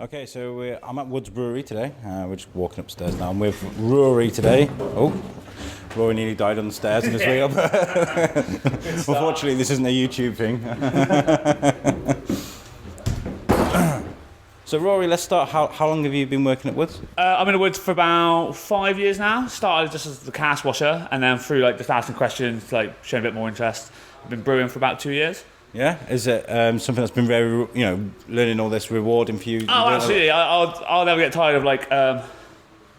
Okay, so I'm at Wood Brewery today. We're just walking upstairs now. I'm with Rory today. Oh, Rory nearly died on the stairs on his way up. Unfortunately, this isn't a YouTube thing. So Rory, let's start. How long have you been working at Woods? I'm in the Woods for about 5 years now. Started just as the cast washer, and then through like just asking questions, like showing a bit more interest. I've been brewing for about 2 years. Yeah, is it something that's been very, learning all this rewarding for you? Oh, absolutely. I'll never get tired of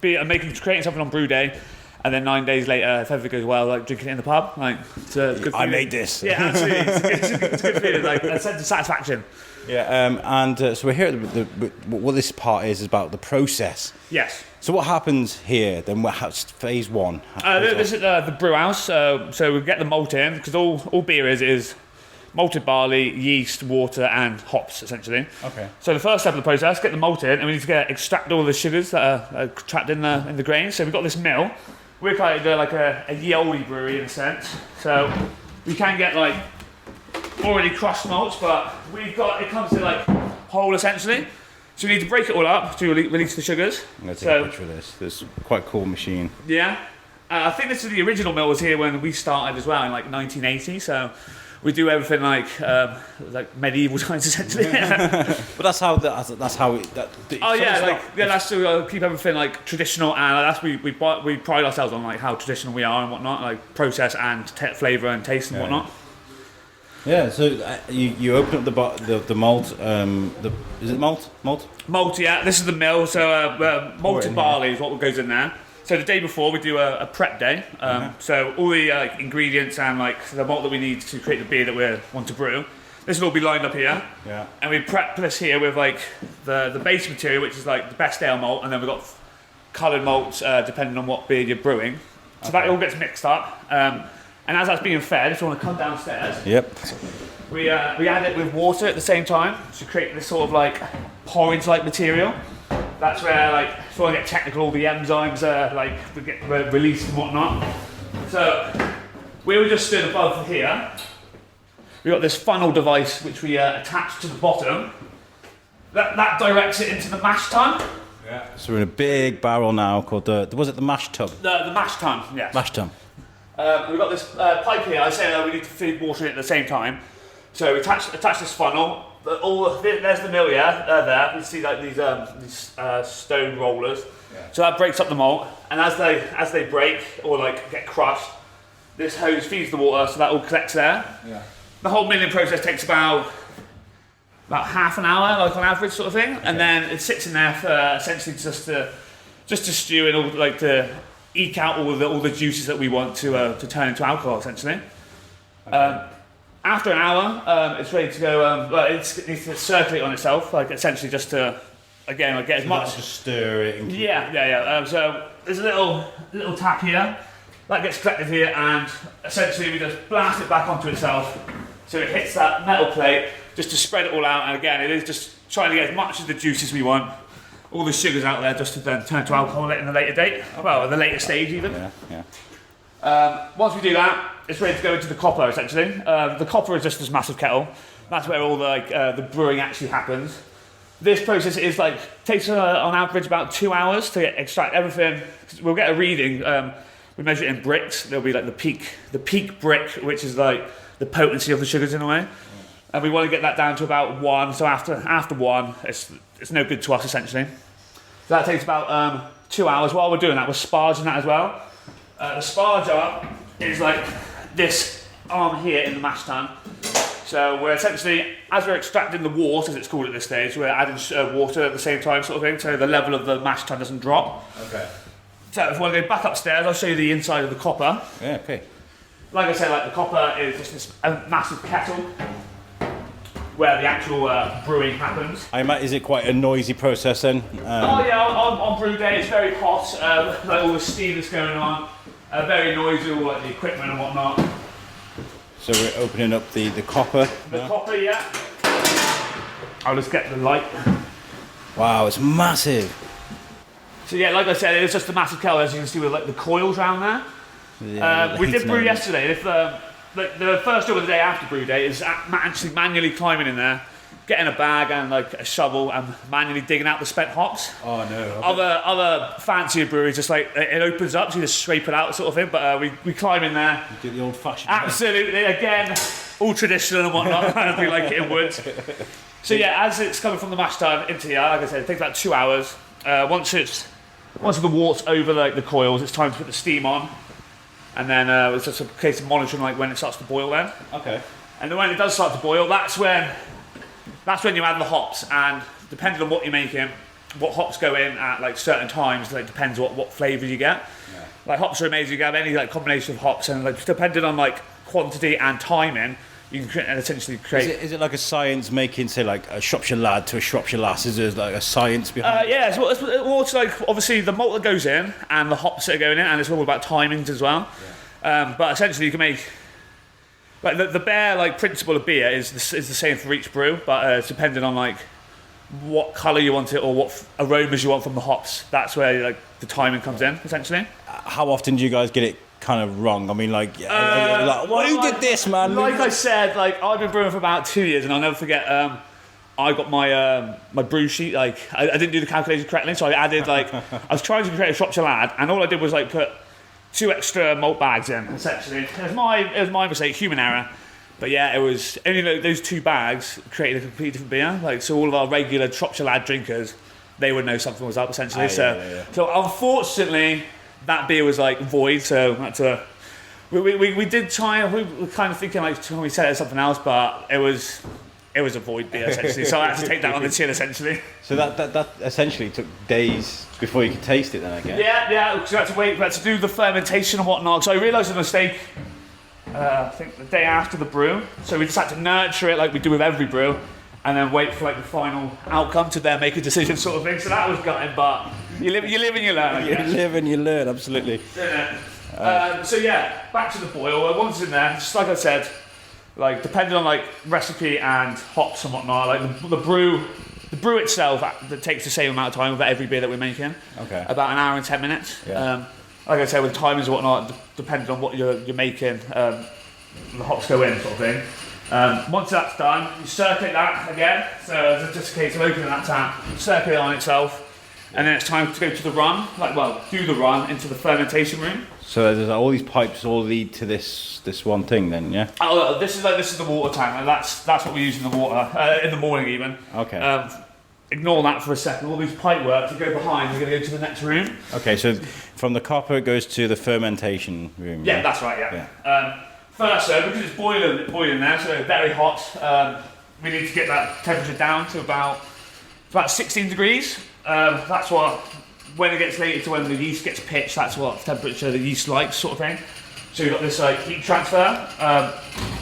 creating something on brew day, and then 9 days later, if everything goes well, like drinking it in the pub. Like, it's a good feeling. I made this. Yeah, absolutely. It's a good feeling, like a sense of satisfaction. Yeah, so we're here at what this part is about the process. Yes. So what happens here then? What's phase one? This is the brew house. So we get the malt in, because all beer is malted barley, yeast, water, and hops, essentially. Okay. So the first step of the process, get the malt in, and we need to extract all the sugars that are trapped in the grain. So we've got this mill. We're kind of like a ye olde brewery in a sense. So we can get like already crushed malts, but it comes to like whole essentially. So we need to break it all up to release the sugars. I'm going to take a picture of this. This is quite a cool machine. Yeah. I think this is the original mill was here when we started as well in like 1980. So we do everything like medieval times essentially. But that's how that's to keep everything like traditional, and that's we pride ourselves on like how traditional we are and whatnot, like process and flavour and taste and whatnot. Yeah, so you open up the malt. Is it malt? Malt, yeah. This is the mill. So malted barley is what goes in there. So the day before we do a prep day. So all the ingredients and like the malt that we need to create the beer that we want to brew. This will all be lined up here. Yeah. And we prep this here with like the base material, which is like the best ale malt, and then we've got coloured malts depending on what beer you're brewing. So that all gets mixed up. And as that's being fed, if you want to come downstairs, we add it with water at the same time to create this sort of like porridge-like material. That's where, like, if you want to get technical, all the enzymes get released and whatnot. So we were just stood above here. We got this funnel device which we attach to the bottom. That directs it into the mash tun. Yeah. So we're in a big barrel now called was it the mash tub? The mash tun, yes. Mash tun. We've got this pipe here. I say we need to feed water in at the same time. So we attach this funnel. There's the mill, there. You see like these stone rollers. Yeah. So that breaks up the malt, and as they break or like get crushed, this hose feeds the water, so that all collects there. Yeah. The whole milling process takes about half an hour, like on average, sort of thing, and then it sits in there for essentially just to stew and all like to eke out all the juices that we want to turn into alcohol, essentially. Okay. After an hour, it's ready to go. It needs to circulate on itself, like essentially just to, again, like get as much. Just stir it. Yeah. So there's a little tap here that gets collected here, and essentially we just blast it back onto itself, so it hits that metal plate, just to spread it all out. And again, it is just trying to get as much of the juices we want, all the sugars out there, just to then turn to alcohol in the later date. Well, at the later stage even. Yeah. Once we do that, it's ready to go into the copper essentially. The copper is just this massive kettle. That's where all the brewing actually happens. This process takes on average about 2 hours to extract everything. We'll get a reading. We measure it in bricks. There'll be like the peak brick, which is like the potency of the sugars in a way. And we want to get that down to about 1. So after 1, it's no good to us essentially. So that takes about 2 hours. While we're doing that, we're sparging that as well. The sparge arm is like this arm here in the mash tun. So we're essentially, as we're extracting the wort, as it's called at this stage, we're adding water at the same time, sort of thing, so the level of the mash tun doesn't drop. Okay. So if we want to go back upstairs, I'll show you the inside of the copper. Yeah, okay. Like I said, like the copper is just this massive kettle where the actual brewing happens. Is it quite a noisy process then? On brew day it's very hot, like all the steam that's going on, very noisy, all like the equipment and whatnot. So we're opening up the copper. Copper, yeah. I'll just get the light. Wow, it's massive. So yeah, like I said, it's just a massive kettle, as you can see with like the coils around there. Yeah, we did brew yesterday. The first job of the day after brew day is actually manually climbing in there getting a bag and like a shovel and manually digging out the spent hops. Oh no. Other fancier breweries just like it opens up, so you just scrape it out sort of thing. But we climb in there. You do the old-fashioned. Absolutely, again, all traditional and whatnot. As we like it in Woods. So yeah, as it's coming from the mash tun into here, like I said, it takes about 2 hours. Once the wart's over like the coils, it's time to put the steam on, and then it's just a case of monitoring like when it starts to boil. Then. Okay. And then when it does start to boil, that's when you add the hops, and depending on what you're making, what hops go in at like certain times, like depends what flavours you get. Yeah. Like hops are amazing. You can have any like combination of hops, and like depending on like quantity and timing, you can essentially create. Is it like a science making, say, like a Shropshire Lad to a Shropshire Lass? Is there like a science behind it? Yeah, it's more to like obviously the malt that goes in and the hops that are going in, and it's all about timings as well. Yeah. But essentially, you can make. Like the bare like principle of beer is the same for each brew, but it's depending on like what colour you want it or what aromas you want from the hops. That's where like the timing comes in essentially. How often do you guys get it kind of wrong? I mean, like, who did this, man? Like I said, like I've been brewing for about 2 years, and I'll never forget. I got my brew sheet. Like I didn't do the calculation correctly, so I added like I was trying to create a Shropshire Lad, and all I did was like put 2 extra malt bags in, essentially. It was my mistake, human error. But yeah, it was only those 2 bags created a completely different beer. Like, so all of our regular Shropshire Lad drinkers, they would know something was up, essentially. So unfortunately, that beer was like void. So we did try. We were kind of thinking like we said it as something else, but it was a void beer essentially. So I had to take that on the chin essentially. So that essentially took days before you could taste it then, I guess. Yeah, because we had to wait, we had to do the fermentation and whatnot. So I realised a mistake, I think the day after the brew. So we just had to nurture it like we do with every brew, and then wait for like the final outcome to then make a decision sort of thing. So that was gutting, but you live and you learn. You live and you learn, absolutely. So yeah, back to the boil. Once it's in there, just like I said, like depending on like recipe and hops and whatnot, like the brew itself that takes the same amount of time with every beer that we're making. Okay. About an hour and 10 minutes. Yeah. Like I said, with timings and whatnot, depending on what you're making, the hops go in sort of thing. Once that's done, you circulate that again. So it's just a case of opening that tap, circulate it on itself, and then it's time to go to the run. Do the run into the fermentation room. So there's all these pipes all lead to this one thing then, yeah? Oh, this is the water tank, and that's what we use in the water in the morning even. Okay. Ignore that for a second. All these pipe work to go behind. We're going to go to the next room. Okay, so from the copper it goes to the fermentation room. Yeah, right? that's right. Yeah. First, because it's boiling there, so very hot. We need to get that temperature down to about 16 degrees. That's what. When it gets later to when the yeast gets pitched, that's what temperature the yeast likes, sort of thing. So we've got this like heat transfer.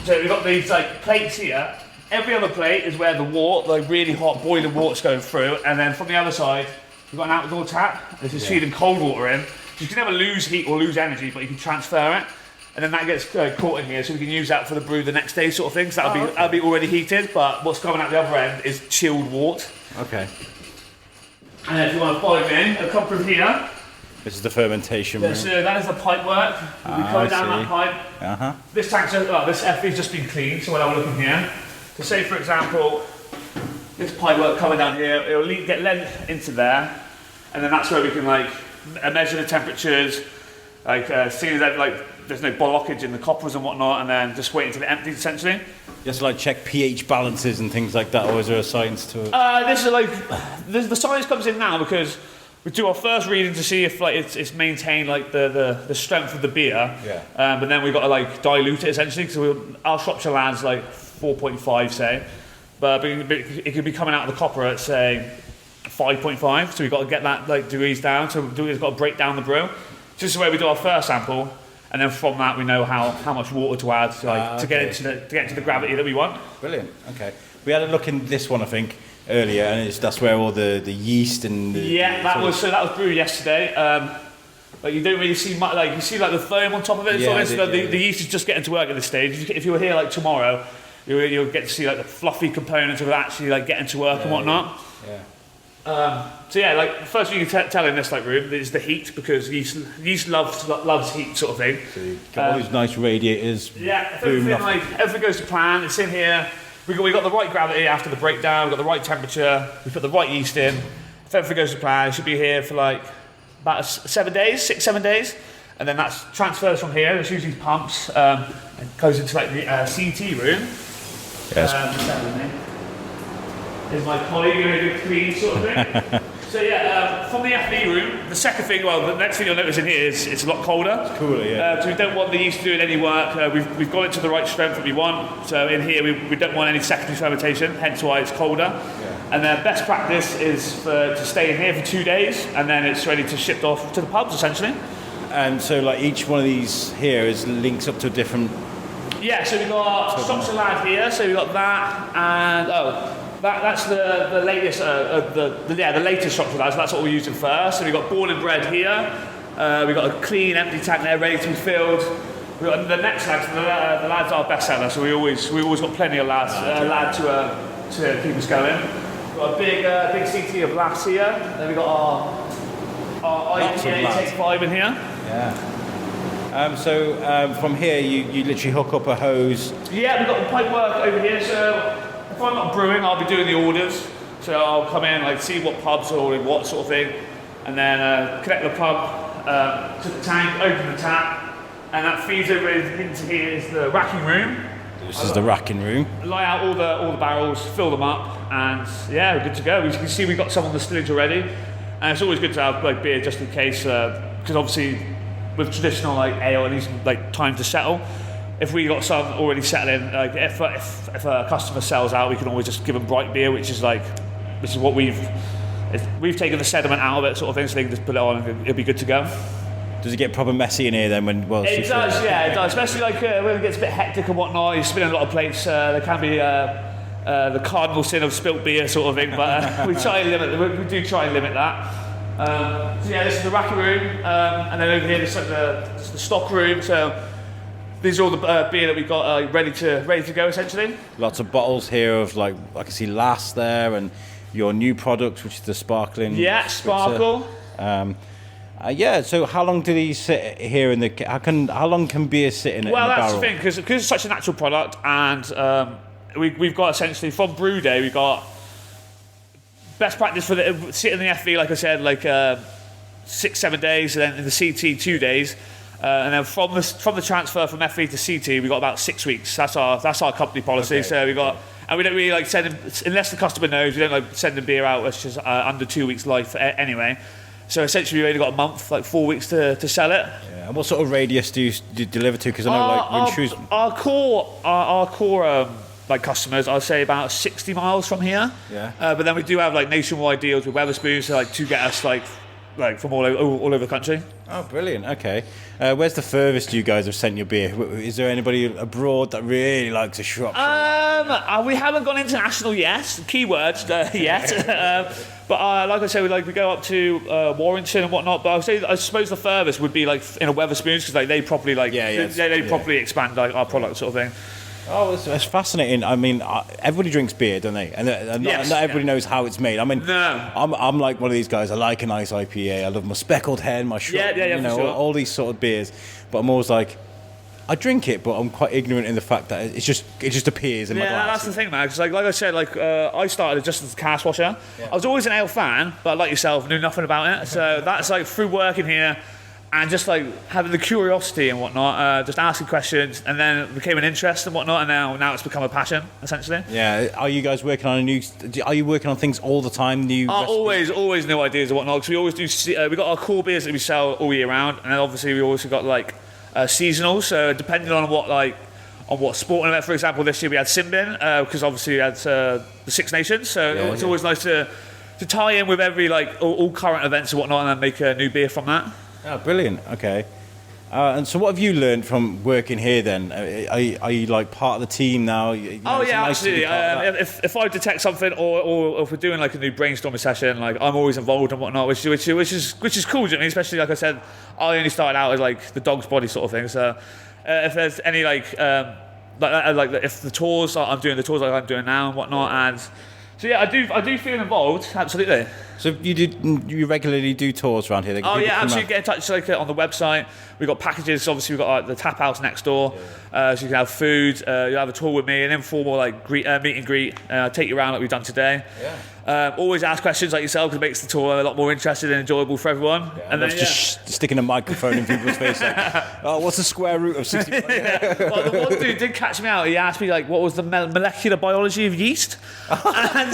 So we've got these like plates here. Every other plate is where the wort, the really hot boiling water's going through, and then from the other side, we've got an outdoor tap. This is feeding cold water in. So you can never lose heat or lose energy, but you can transfer it, and then that gets caught in here, so we can use that for the brew the next day, sort of thing. So that'll be already heated, but what's coming out the other end is chilled wort. Okay. And then if you want to follow me in, I'll come from here. This is the fermentation room. So that is the pipe work. We'll be coming down that pipe. Uh-huh. This tank's, this FV's just been cleaned, so we'll have a look in here. So say for example, this pipe work coming down here, it'll get led into there, and then that's where we can like measure the temperatures, like seeing that like there's no blockage in the coppers and whatnot, and then just wait until it empties essentially. Just like check pH balances and things like that, or is there a science to it? This is like the science comes in now because we do our first reading to see if like it's maintained like the strength of the beer. Yeah. But then we've got to like dilute it essentially because our Shropshire Lad's like 4.5 say, but it could be coming out of the copper at say 5.5. So we've got to get that like degrees down. So we've got to break down the brew. So this is where we do our first sample. And then from that, we know how much water to add to get into the gravity that we want. Brilliant. Okay. We had a look in this one, I think, earlier, and that's where all the yeast and that was brewed yesterday. Like you don't really see much. Like you see like the foam on top of it. Yeah, the yeast is just getting to work at this stage. If you were here like tomorrow, you'll get to see like the fluffy components of it actually like getting to work and whatnot. Yeah. So yeah, like the first thing you can tell in this like room is the heat because yeast loves heat sort of thing. So you've got all these nice radiators. Yeah, if everything goes to plan, it's in here. we got the right gravity after the breakdown. We got the right temperature. We put the right yeast in. If everything goes to plan, it should be here for like about 7 days, 6-7 days, and then that's transfers from here. There's usually pumps and goes into like the CT room. Yes. Is my colleague going to do clean sort of thing. So yeah, from the FD room, the second thing, well, the next thing you'll notice in here is it's a lot colder. It's cooler, yeah. So we don't want the yeast doing any work. We've got it to the right strength that we want. So in here, we don't want any secondary fermentation, hence why it's colder. Yeah. And then best practice is to stay in here for 2 days, and then it's ready to ship off to the pubs, essentially. And so like each one of these here is links up to a different... Yeah, so we've got Shropshire Lad here, so we've got that, and that's the latest, the latest Shropshire Lad, so that's what we're using first. So we've got born and bred here, we've got a clean empty tank there ready to be filled. We've got the next lads, the lads are best seller, so we always got plenty of lads, lad to keep us going. We've got a big CT of lads here, then we've got our IPA Take 5 in here. Yeah. So from here, you literally hook up a hose. Yeah, we've got the pipe work over here. So if I'm not brewing, I'll be doing the orders. So I'll come in, like see what pubs are ordering what sort of thing, and then connect the pub to the tank, open the tap, and that feeds over into here is the racking room. This is the racking room. Lie out all the barrels, fill them up, and yeah, we're good to go. You can see we've got some on the stillage already, and it's always good to have like beer just in case, because obviously with traditional like ale, it needs like time to settle. If we got some already settling, like if a customer sells out, we can always just give them bright beer, which is what we've taken the sediment out of it, sort of thing, so they can just put it on and it'll be good to go. Does it get proper messy in here then? It does, yeah, it does. Especially like when it gets a bit hectic and whatnot. You're spinning a lot of plates. There can be the cardinal sin of spilt beer, sort of thing. But we try and limit. We do try and limit that. So yeah, this is the racking room, and then over here this is like the stock room. So these are all the beer that we've got ready to go, essentially. Lots of bottles here of like I can see Lass there, and your new product, which is the sparkling. Yeah, sparkle. Yeah. So how long do these sit here in the? How long can beer sit in it? Well, in the that's barrel? the thing, because it's such a natural product, and we've got essentially from brew day we've got best practice for the sit in the FV, like I said, like 6-7 days, and then in the CT 2 days. And then from the transfer from FV to CT, we got about 6 weeks. That's our company policy. Okay. So we got, and we don't really like send them, unless the customer knows. We don't like send them beer out which is under 2 weeks life anyway. So essentially, we only got a month, like 4 weeks to sell it. Yeah. And what sort of radius do you deliver to? Because I know like when Shrewsbury. Our core like customers, I'd say about 60 miles from here. Yeah. But then we do have like nationwide deals with Wetherspoons, so like to get us like from all over the country. Oh, brilliant. Okay. Where's the furthest you guys have sent your beer? Is there anybody abroad that really likes a Shropshire? We haven't gone international yet. Keywords yet. But like I say, we go up to Warrington and whatnot. But I suppose the furthest would be like in a Wetherspoons, because like they properly properly expand like our product sort of thing. Oh, it's fascinating. I mean, everybody drinks beer, don't they? And not everybody knows how it's made. I mean, no. I'm like one of these guys. I like a nice IPA. I love my speckled hen, my Shrub, all these sort of beers. But I'm always like, I drink it, but I'm quite ignorant in the fact that it just appears in my glass. Yeah, that's the thing, man. Because like I said, I started just as a cask washer. Yeah. I was always an ale fan, but like yourself, knew nothing about it. So that's like through working here. And just like having the curiosity and whatnot, just asking questions, and then it became an interest and whatnot, and now it's become a passion, essentially. Yeah. Are you guys working on are you working on things all the time? Always new ideas and whatnot, because we always do, we got our core beers that we sell all year round, and then obviously we also got like seasonal, so depending on what sporting event, for example, this year we had Simbin, because obviously we had the Six Nations, so it's always nice to tie in with every like all current events and whatnot, and then make a new beer from that. Oh, brilliant. Okay. And so what have you learned from working here then? Are you like part of the team now? Absolutely. If I detect something or if we're doing like a new brainstorming session, like I'm always involved and whatnot, which is cool to me, especially like I said, I only started out as like the dog's body sort of thing. So if there's any like if the tours, I'm doing the tours like I'm doing now and whatnot, and so yeah, I do feel involved, absolutely. So you regularly do tours around here? Oh yeah, absolutely. Get in touch on the website. We've got packages. Obviously, we've got the tap house next door, so you can have food. You'll have a tour with me, an informal meet and greet. Take you around like we've done today. Always ask questions like yourself, because it makes the tour a lot more interesting and enjoyable for everyone. And then just sticking a microphone in people's face, like, oh, what's the square root of 65? Well, the one dude did catch me out. He asked me what was the molecular biology of yeast, and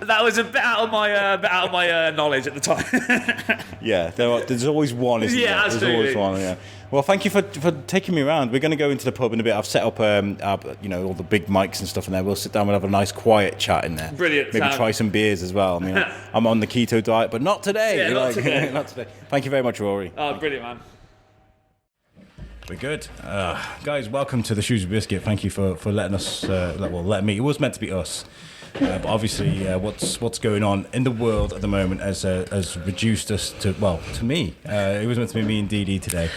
that was a bit out of my knowledge at the time. Yeah, there's always one, isn't there? Absolutely. There's always one, yeah. Well, thank you for taking me around. We're going to go into the pub in a bit. I've set up, all the big mics and stuff in there. We'll sit down and have a nice quiet chat in there. Brilliant. Maybe try some beers as well. I mean, I'm on the keto diet, but not today. Yeah, not today. Not today. Thank you very much, Rory. Oh, brilliant, man. We're good. Guys, welcome to the Shrewsbury Biscuit. Thank you for letting us, let me. It was meant to be us. But obviously, what's going on in the world at the moment has reduced us to me. It was meant to be me and DD today.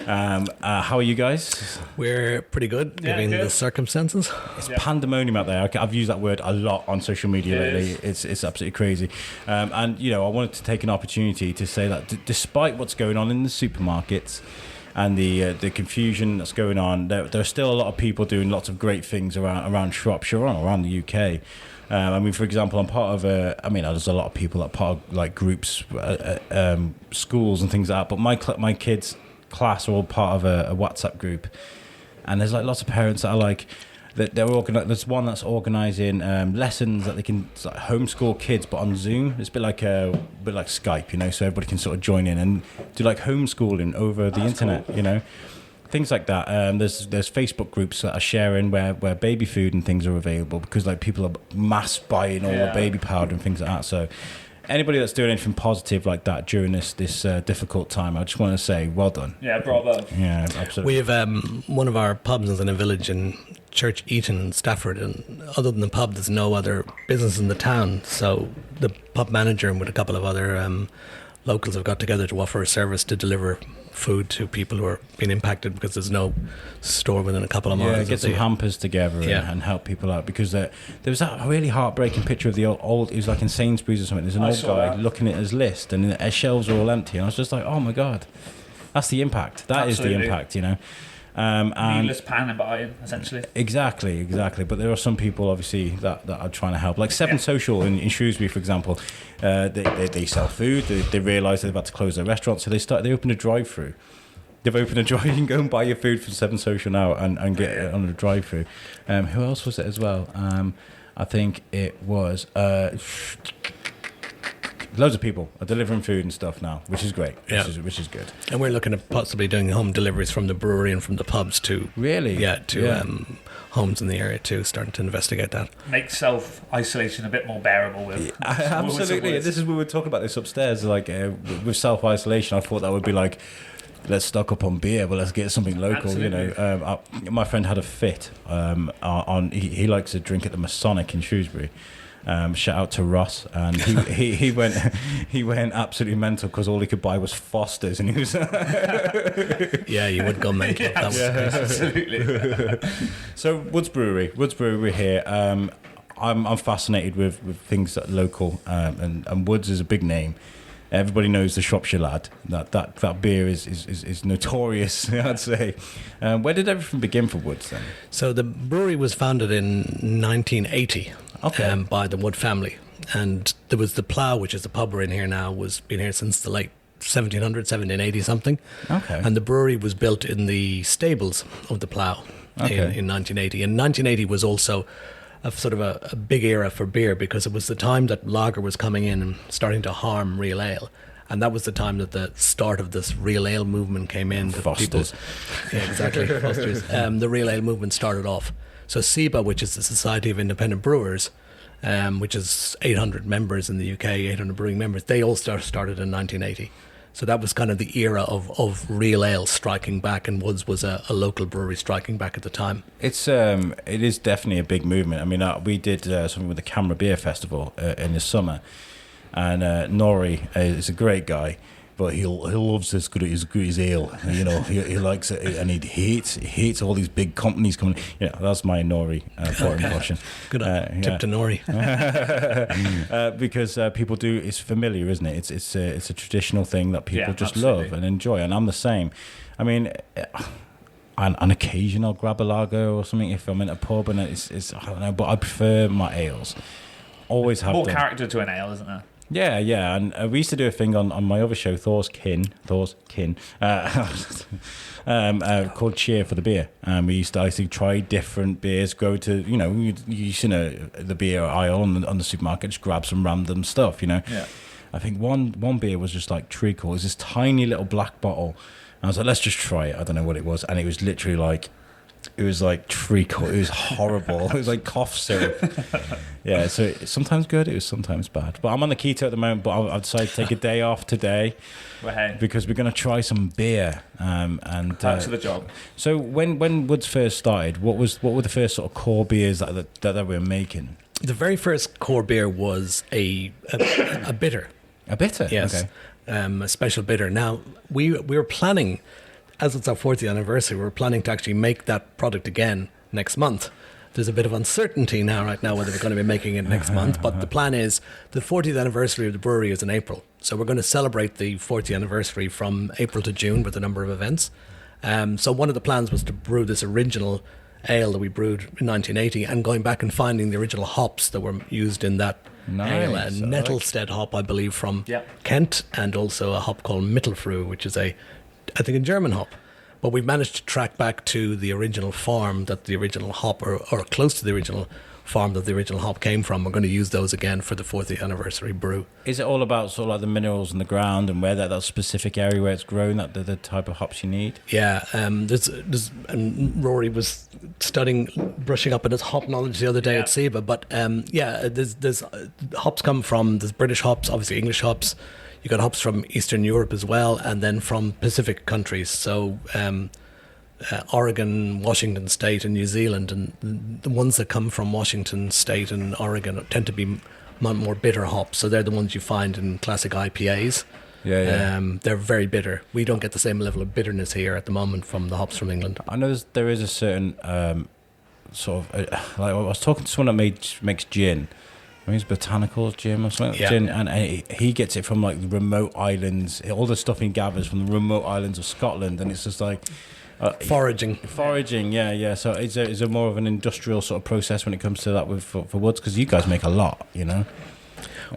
How are you guys? We're pretty good, given the circumstances. It's pandemonium out there. I've used that word a lot on social media lately. It's absolutely crazy. And I wanted to take an opportunity to say that despite what's going on in the supermarkets and the confusion that's going on, there are still a lot of people doing lots of great things around Shropshire, around the UK. For example, I'm part of there's a lot of people that are part of like groups, schools and things like that. But my kids' class are all part of a WhatsApp group, and there's like lots of parents that are like that there's one that's organising lessons that they can homeschool kids, but on Zoom. It's a bit like Skype, so everybody can sort of join in and do like homeschooling over the internet, cool. Things like that. There's Facebook groups that are sharing where baby food and things are available, because like people are mass buying all the baby powder and things like that. So anybody that's doing anything positive like that during this difficult time, I just want to say well done. Yeah, bravo. Yeah, absolutely. We have one of our pubs is in a village in Church Eaton in Stafford, and other than the pub there's no other business in the town, so the pub manager and with a couple of other locals have got together to offer a service to deliver food to people who are being impacted because there's no store within a couple of miles. Yeah, get some hampers together and help people out, because there was that really heartbreaking picture of the old it was like in Sainsbury's or something. There's an old guy looking at his list and his shelves are all empty, and I was just like, oh my god, that's the impact. That Absolutely. Is the impact, Needless pan buying, essentially. Exactly. But there are some people, obviously, that are trying to help. Like Seven Social in Shrewsbury, for example, they sell food. They realise they've had to close their restaurant, so they opened a drive-through. They've opened a drive. You can go and buy your food from Seven Social now and get it on a drive-through. Who else was it as well? I think it was. Loads of people are delivering food and stuff now, which is great, which is good. And we're looking at possibly doing home deliveries from the brewery and from the pubs too. Really? Yeah, homes in the area too, starting to investigate that. Make self-isolation a bit more bearable with. Absolutely. This is we were talking about this upstairs, like with self-isolation, I thought that would be like, let's stock up on beer, but let's get something local. Absolutely. My friend had a fit he likes to drink at the Masonic in Shrewsbury. Shout out to Ross, and he went absolutely mental because all he could buy was Foster's, and he was yeah, you would go mental. That was absolutely. So Wood Brewery, we're here. I'm fascinated with things that are local, and Woods is a big name. Everybody knows the Shropshire Lad. That beer is notorious, I'd say. Where did everything begin for Woods then? So the brewery was founded in 1980 by the Wood family. And there was the Plough, which is the pub we're in here now, was been here since the late 1780 something. Okay. And the brewery was built in the stables of the Plough in 1980. And 1980 was also a sort of a big era for beer, because it was the time that lager was coming in and starting to harm real ale, and that was the time that the start of this real ale movement came in. Foster's. Foster's. The real ale movement started off. So SIBA, which is the Society of Independent Brewers, which is 800 members in the UK, 800 brewing members, they all started in 1980. So that was kind of the era of real ale striking back, and Woods was a local brewery striking back at the time. It is definitely a big movement. I mean, we did something with the Camera Beer Festival in the summer, and Rory is a great guy. but he loves his good ale. You know, he likes it, and he hates all these big companies coming. Yeah, that's my Nori impression. Good tip to Nori. Because people do. It's familiar, isn't it? It's a traditional thing that people just absolutely. love and enjoy, and I'm the same. I mean. On occasion, I'll grab a lager or something if I'm in a pub, and it's I don't know, but I prefer my ales. Always have More them. character to an ale, isn't there? Yeah, and we used to do a thing on my other show, Thor's Kin, called Cheer for the Beer. And we used to try different beers, go to, you used to know the beer aisle on the supermarket, just grab some random stuff, Yeah. I think one beer was just like treacle. It was this tiny little black bottle. And I was like, let's just try it. I don't know what it was. And it was literally like, treacle. It was horrible. It was like cough syrup. Yeah, so it's sometimes good, it was sometimes bad. But I'm on the keto at the moment, but I've decided to take a day off today because we're going to try some beer. Back to the job. So when Woods first started, what were the first sort of core beers that we were making? The very first core beer was a bitter. A bitter? Yes. Okay. A special bitter. Now, we were planning, as it's our 40th anniversary, we're planning to actually make that product again next month. There's a bit of uncertainty right now whether we're going to be making it next month, but the plan is the 40th anniversary of the brewery is in April. So we're going to celebrate the 40th anniversary from April to June with a number of events. So one of the plans was to brew this original ale that we brewed in 1980 and going back and finding the original hops that were used in that ale. A Nettlestead hop, I believe, from Kent, and also a hop called Mittelfrüh, which is I think a German hop. But we've managed to track back to the original farm that the original hop, or close to the original farm that the original hop came from. We're going to use those again for the 40th anniversary brew. Is it all about sort of like the minerals in the ground and where that specific area where it's grown, that the type of hops you need? Yeah, there's and Rory was brushing up on his hop knowledge the other day at SEBA. But there's hops come from, there's British hops, obviously English hops. You got hops from Eastern Europe as well, and then from Pacific countries. So Oregon, Washington State, and New Zealand, and the ones that come from Washington State and Oregon tend to be more bitter hops. So they're the ones you find in classic IPAs. Yeah. They're very bitter. We don't get the same level of bitterness here at the moment from the hops from England. I know there is a certain sort of like I was talking to someone that makes gin. I mean, it's botanicals, gin or something. Yeah. Gin, and he gets it from like the remote islands. All the stuff he gathers from the remote islands of Scotland, and it's just like foraging. Yeah. So it's a more of an industrial sort of process when it comes to that for Woods, because you guys make a lot,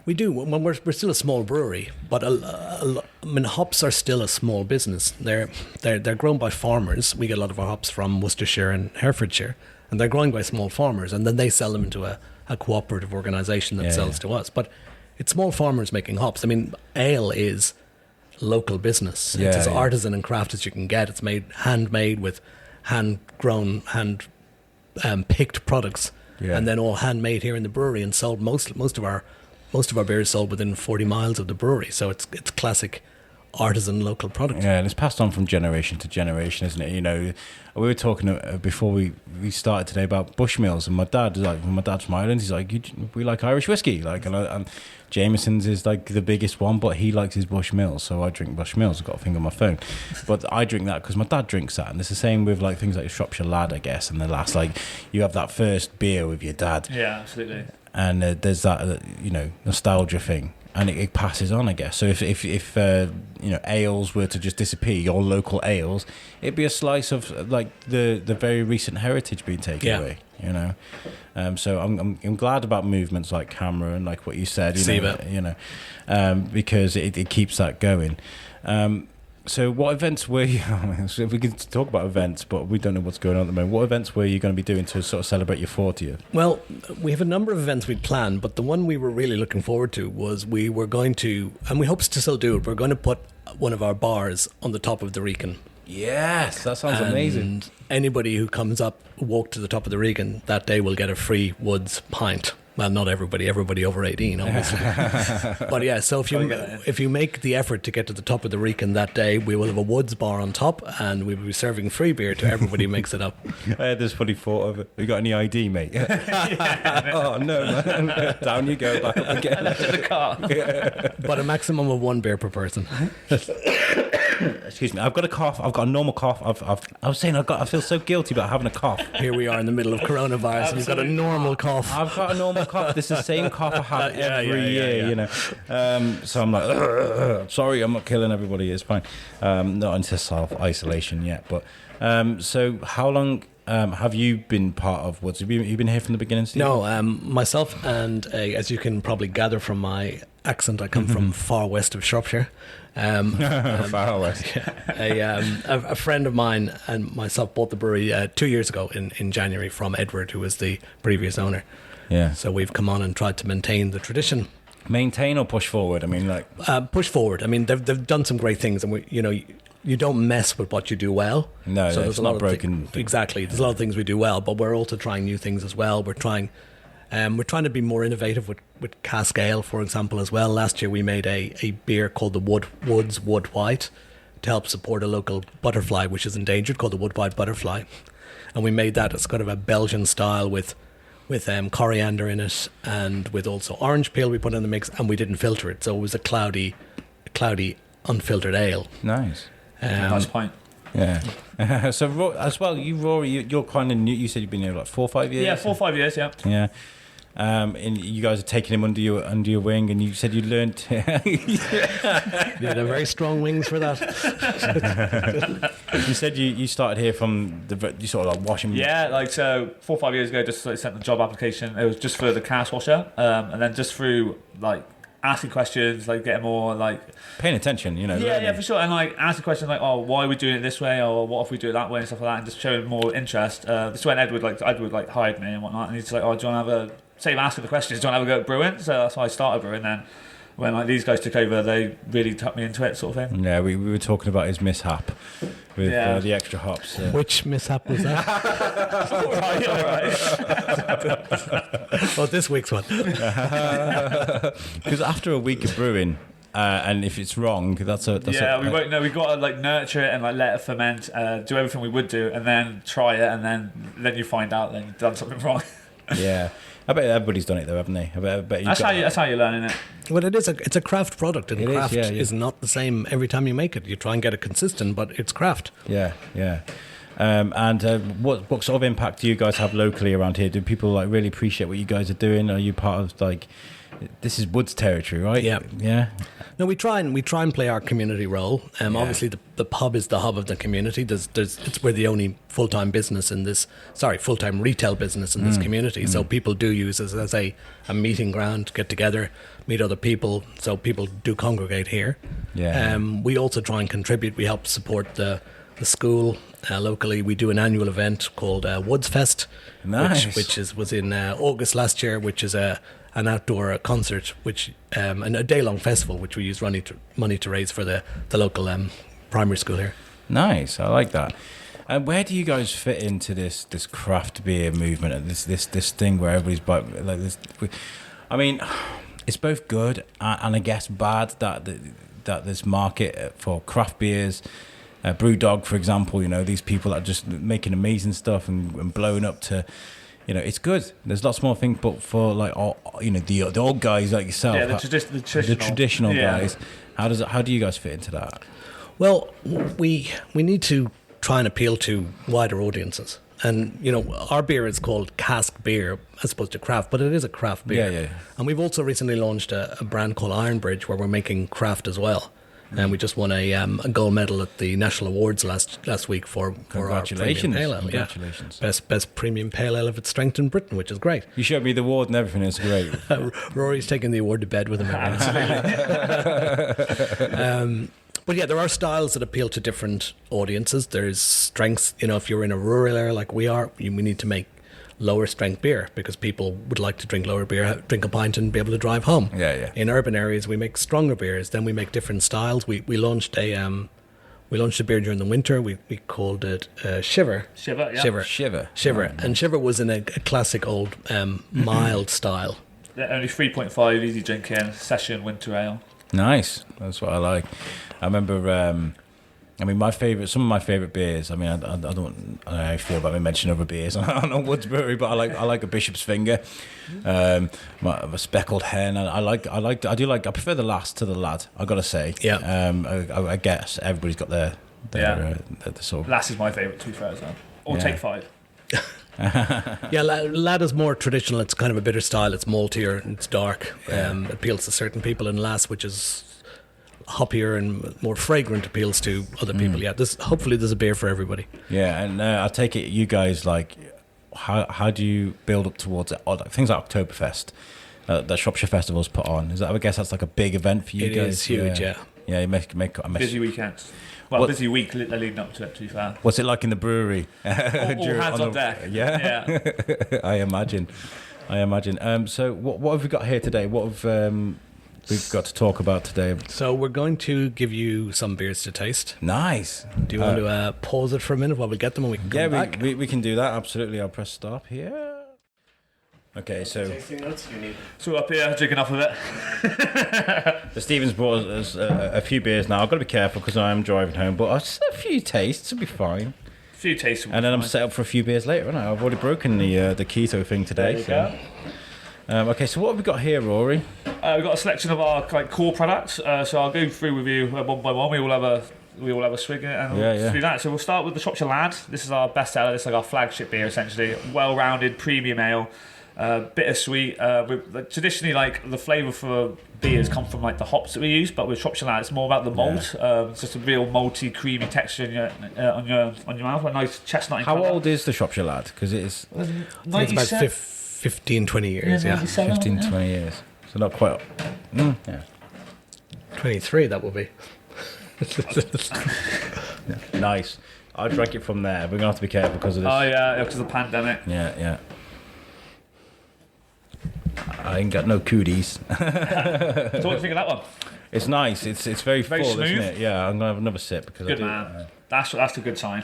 We do. When we're still a small brewery, but I mean, hops are still a small business. They're grown by farmers. We get a lot of our hops from Worcestershire and Herefordshire, and they're grown by small farmers, and then they sell them into a cooperative organisation that sells to us. But it's small farmers making hops. I mean, ale is local business. It's as artisan and craft as you can get. It's handmade with hand-grown, picked products, and then all handmade here in the brewery and sold. Most of our beers sold within 40 miles of the brewery. So it's classic artisan local product. Yeah, and it's passed on from generation to generation, isn't it? We were talking before we started today about Bushmills, and my dad's from Ireland. He's like, we like Irish whiskey, and Jameson's is like the biggest one, but he likes his Bushmills, so I drink Bushmills. I've got a thing on my phone, but I drink that because my dad drinks that, and it's the same with like things like Shropshire Lad, I guess. And the last, like, you have that first beer with your dad. Yeah, absolutely. And there's that nostalgia thing. And it passes on, I guess. So if ales were to just disappear, your local ales, it'd be a slice of like the very recent heritage being taken away. So I'm glad about movements like Camera and like what you said. Because it keeps that going. So what events were you... So if we could talk about events, but we don't know what's going on at the moment. What events were you going to be doing to sort of celebrate your 40th? Well, we have a number of events we'd planned, but the one we were really looking forward to was we were going to, and we hope to still do it, we're going to put one of our bars on the top of the Wrekin. Yes, that sounds amazing. And anybody who comes up, walk to the top of the Wrekin that day will get a free Woods pint, Well, not everybody over 18, obviously. But yeah, so if you make the effort to get to the top of the Wrekin that day, we will have a Woods bar on top, and we will be serving free beer to everybody who makes it up. I had this funny thought of it. You got any ID, mate? Oh, no, man. Down you go, back up again. I left it in the car. But a maximum of 1 beer per person. Excuse me, I've got a cough. I've got a normal cough. I was saying I feel so guilty about having a cough. Here we are in the middle of coronavirus, and you've got a normal cough. I've got a normal cough. This is the same cough I have every year, you know. So I'm like, "Ugh, sorry, I'm not killing everybody. It's fine. Not into self-isolation yet. But so how long have you been part of Woods? Have you been here from the beginning, Steve? No, myself and as you can probably gather from my accent, I come from far west of Shropshire. Far west. A friend of mine and myself bought the brewery 2 years ago in January from Edward, who was the previous owner. Yeah. So we've come on and tried to maintain the tradition. Maintain or push forward? I mean, like push forward. I mean, they've done some great things, and you don't mess with what you do well. No, so it's not broken. Exactly. There's a lot of things we do well, but we're also trying new things as well. We're trying to be more innovative with cask ale, for example, as well. Last year we made a beer called the Wood White to help support a local butterfly which is endangered, called the Wood White Butterfly, and we made that as kind of a Belgian style with coriander in it, and with also orange peel we put in the mix, and we didn't filter it, so it was a cloudy unfiltered ale. Nice. Nice point. Yeah. So as well, Rory, you're kind of new. You said you've been here like 4 or 5 years. Yeah, 4 or 5 years. Yeah. Yeah. And you guys are taking him under your wing, and you said you learned. You had very strong wings for that. You said you started here from you sort of like washing. Yeah, like so 4 or 5 years ago, just like sent the job application. It was just for the cask washer, and then just through like asking questions, like getting more like paying attention, you know. Yeah, for sure. And like asking questions like, oh, why are we doing it this way, or what if we do it that way, and stuff like that, and just showing more interest. This is when Edward hired me and whatnot, and he's like, oh, do you want to have a save asking the questions? Do you want to have a go at brewing? So that's why I started brewing. Then when like these guys took over, they really took me into it, sort of thing. Yeah, we were talking about his mishap with the extra hops. Which mishap was that? all right. Well, this week's one. Because after a week of brewing, and if it's wrong, we won't know. We got to like nurture it and like let it ferment, do everything we would do, and then try it, and then you find out that you've done something wrong. Yeah. I bet everybody's done it though, haven't they? I bet that's how you're learning it. Well, it's a craft product, and craft is not the same every time you make it. You try and get it consistent, but it's craft. Yeah. And what sort of impact do you guys have locally around here? Do people like really appreciate what you guys are doing? Are you part of like, this is Woods territory, right? Yeah. No, we try and play our community role. Obviously, the pub is the hub of the community. We're the only full-time retail business in this community. So people do use it as a meeting ground, get together, meet other people. So people do congregate here. Yeah. We also try and contribute. We help support the school locally. We do an annual event called Woods Fest, nice. which was in August last year, which is an outdoor concert, and a day-long festival, which we use money to raise for the local primary school here. Nice, I like that. And where do you guys fit into this craft beer movement and this thing where everybody's like this? I mean, it's both good and I guess bad that this market for craft beers. Brewdog, for example, these people that are just making amazing stuff and blowing up to, it's good. There's lots more things, but for like, the old guys like yourself, the traditional guys, how do you guys fit into that? Well, we need to try and appeal to wider audiences. And, our beer is called cask beer as opposed to craft, but it is a craft beer. Yeah. And we've also recently launched a brand called Ironbridge, where we're making craft as well. And we just won a gold medal at the national awards last week for our premium pale ale. Congratulations! Yeah. Best premium pale ale of its strength in Britain, which is great. You showed me the award and everything. It's great. Rory's taking the award to bed with him. Absolutely. But yeah, there are styles that appeal to different audiences. There's strengths. If you're in a rural area like we are, we need to make lower strength beer because people would like to drink lower beer, drink a pint and be able to drive home. Yeah. In urban areas, we make stronger beers. Then we make different styles. We launched a beer during the winter. We called it Shiver. Shiver. Oh, And Shiver was in a classic old mild style. only 3.5, easy drinking, session winter ale. Nice. That's what I like. I remember. Some of my favourite beers. I mean, I don't know how I feel about me mentioning other beers on Wood Brewery, but I like a Bishop's Finger, a Speckled Hen. I prefer the Last to the Lad. I gotta say. Yeah. I guess everybody's got their sort of. Last is my favourite, to be fair as well. Or Take 5. Yeah, Lad is more traditional. It's kind of a bitter style. It's maltier. It's dark. Appeals to certain people. And Last, which is hoppier and more fragrant, appeals to other people. Yeah, hopefully there's a beer for everybody. Yeah, and I take it you guys like how do you build up towards it? Things like Oktoberfest that Shropshire Festival's put on. I guess that's like a big event for you guys. It is huge, yeah. Yeah, you make busy weekends. Well, busy week leading up to it, to be fair. What's it like in the brewery? All hands on deck. Yeah. I imagine. So what have we got here today? What have we've got to talk about today? So we're going to give you some beers to taste. Nice. Do you want to pause it for a minute while we get them and we can come back? Yeah, we can do that, absolutely. I'll press stop here. Okay, so up here, drinking off of it. So Stephen's brought us a few beers now. I've got to be careful because I am driving home, but just a few tastes will be fine. A few tastes will be and then fine. I'm set up for a few beers later, aren't I? I've already broken the keto thing today. There you go. Okay, so what have we got here, Rory? We've got a selection of our core products. So I'll go through with you one by one. We all have a swig and we'll do that. So we'll start with the Shropshire Lad. This is our best seller. This is like our flagship beer, essentially. Well-rounded premium ale. Bittersweet. Traditionally, like the flavour for beers come from like the hops that we use, but with Shropshire Lad, it's more about the malt. It's just a real malty, creamy texture on your mouth. A nice chestnut. How old is the Shropshire Lad? Because it is. It's about 15, 20 years. Yeah, 15, 20 years. So not quite. 23. That will be. Nice. I drank it from there. We're gonna have to be careful because of this. Oh yeah, because of the pandemic. Yeah. I ain't got no cooties. So what do you think of that one? It's nice. It's very full, smooth. isn't it? Yeah, I'm gonna have another sip because Good man. That's a good sign.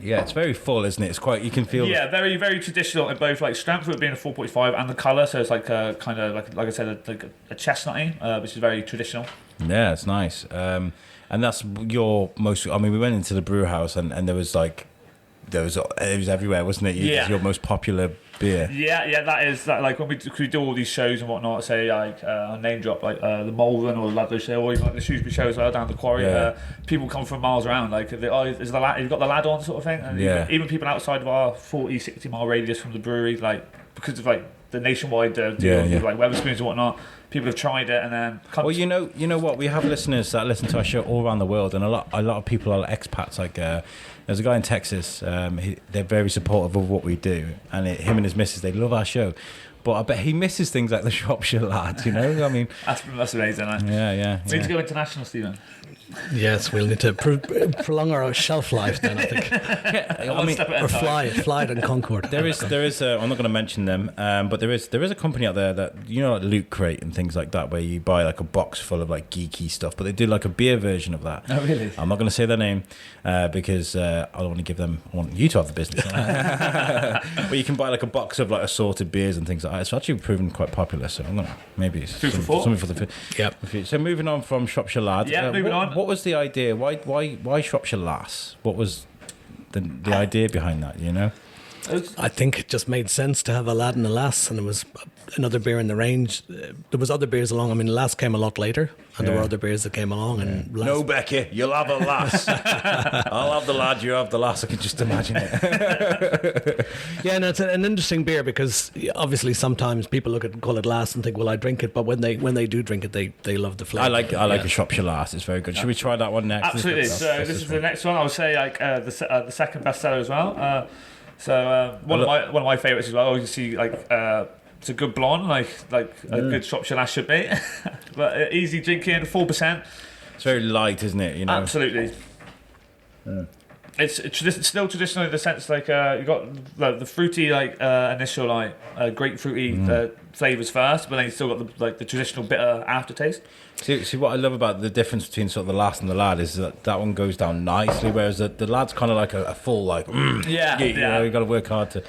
Yeah, it's very full, isn't it? It's quite. You can feel. Yeah, very very traditional in both like strength with it being a 4.5 and the colour. So it's like a kind of like I said, a chestnutty, which is very traditional. Yeah, it's nice. And that's your most. I mean, we went into the brew house and there was like. It was everywhere, wasn't it? Yeah. Your most popular beer. Yeah, that is that. Like when we do all these shows and whatnot, say like name drop like the Malvern or the Ludlow show, or even like the Shrewsbury show as well down the quarry. Yeah. People come from miles around. Like, is the lad? You've got the lad on sort of thing. And even people outside of our 40, 60 mile radius from the brewery, like because of like the nationwide deal with like Wetherspoons and whatnot. People have tried it and then. Well, you know what? We have listeners that listen to our show all around the world, and a lot of people are expats. Like there's a guy in Texas. They're very supportive of what we do, and him and his missus, they love our show. But I bet he misses things like the Shropshire Lad. You know, I mean, that's amazing. Right? Yeah. We need to go international, Stephen. Yes, we'll need to prolong our shelf life then, I think. Or fly it on Concorde. There is. I'm not going to mention them, but there is a company out there that like Loot Crate and things like that, where you buy like a box full of like geeky stuff, but they do like a beer version of that. Oh really? I'm not going to say their name because I don't want to give them. I want you to have the business. But you can buy like a box of like assorted beers and things like that. It's actually proven quite popular, so I'm gonna maybe something for the. Yep. So moving on from Shropshire Lad. Yeah, moving on. What was the idea? Why Shropshire Lass? What was the idea behind that? You know. I think it just made sense to have a lad and a lass, and there was another beer in the range. There was other beers along. I mean, lass came a lot later, and there were other beers that came along. And no, Becky, you'll have a lass. I'll have the lad, you have the lass. I can just imagine it. Yeah, no, it's an interesting beer because obviously sometimes people call it lass and think, well, I drink it, but when they do drink it, they love the flavour. I like a Shropshire Lass. It's very good. Should we try that one next? Absolutely. So this is the next one. I would say like the second bestseller as well. One of my favourites as well. You see, like it's a good blonde, like a good Shropshire Lad should be, but easy drinking, 4%. It's very light, isn't it? You know, absolutely. It's still traditional in the sense like you got the fruity initial grapefruity flavors first, but then you still got the traditional bitter aftertaste. See what I love about the difference between sort of the Lass and the Lad is that one goes down nicely, whereas the Lad's kind of like a full you know, you got to work hard to.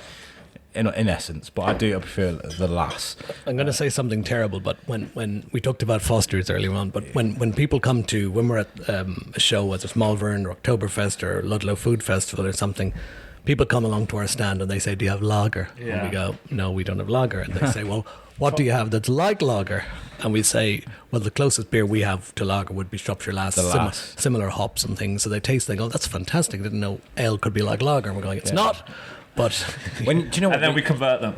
in essence, but I prefer the Lass. I'm going to say something terrible, but when we talked about Foster's earlier on, but when people come to, when we're at a show, whether it's Malvern or Oktoberfest or Ludlow Food Festival or something, people come along to our stand and they say, do you have lager? Yeah. And we go, no, we don't have lager. And they say, well, what do you have that's like lager? And we say, well, the closest beer we have to lager would be Shropshire Lad, similar hops and things. So they taste, they go, that's fantastic. I didn't know ale could be like lager. And we're going, it's not. But do you know what? And then we convert them.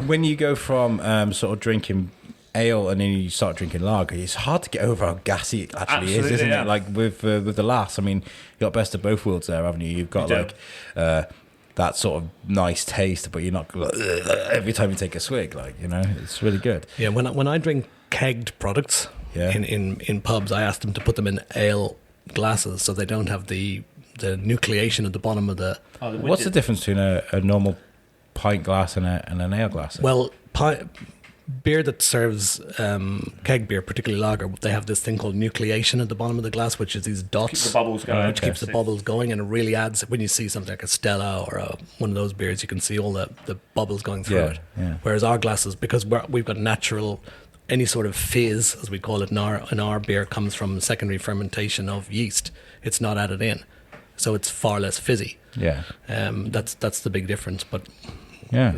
When you go from sort of drinking ale and then you start drinking lager, it's hard to get over how gassy it actually is, isn't it? Like with the Lass, I mean, you got best of both worlds there, haven't you? You've got that sort of nice taste, but you're not every time you take a swig, like, you know, it's really good. Yeah, when I drink kegged products in pubs, I ask them to put them in ale glasses so they don't have the nucleation at the bottom of the. What's the difference between a normal pint glass and an ale glass? Well, beer that serves keg beer, particularly lager, they have this thing called nucleation at the bottom of the glass, which is these dots. Keep the bubbles going. Which keeps the bubbles going, and it really adds, when you see something like a Stella or one of those beers, you can see all the bubbles going through it. Yeah. Whereas our glasses, because we've got natural, any sort of fizz, as we call it in our beer, comes from secondary fermentation of yeast. It's not added in. So it's far less fizzy. Yeah. That's the big difference. But yeah.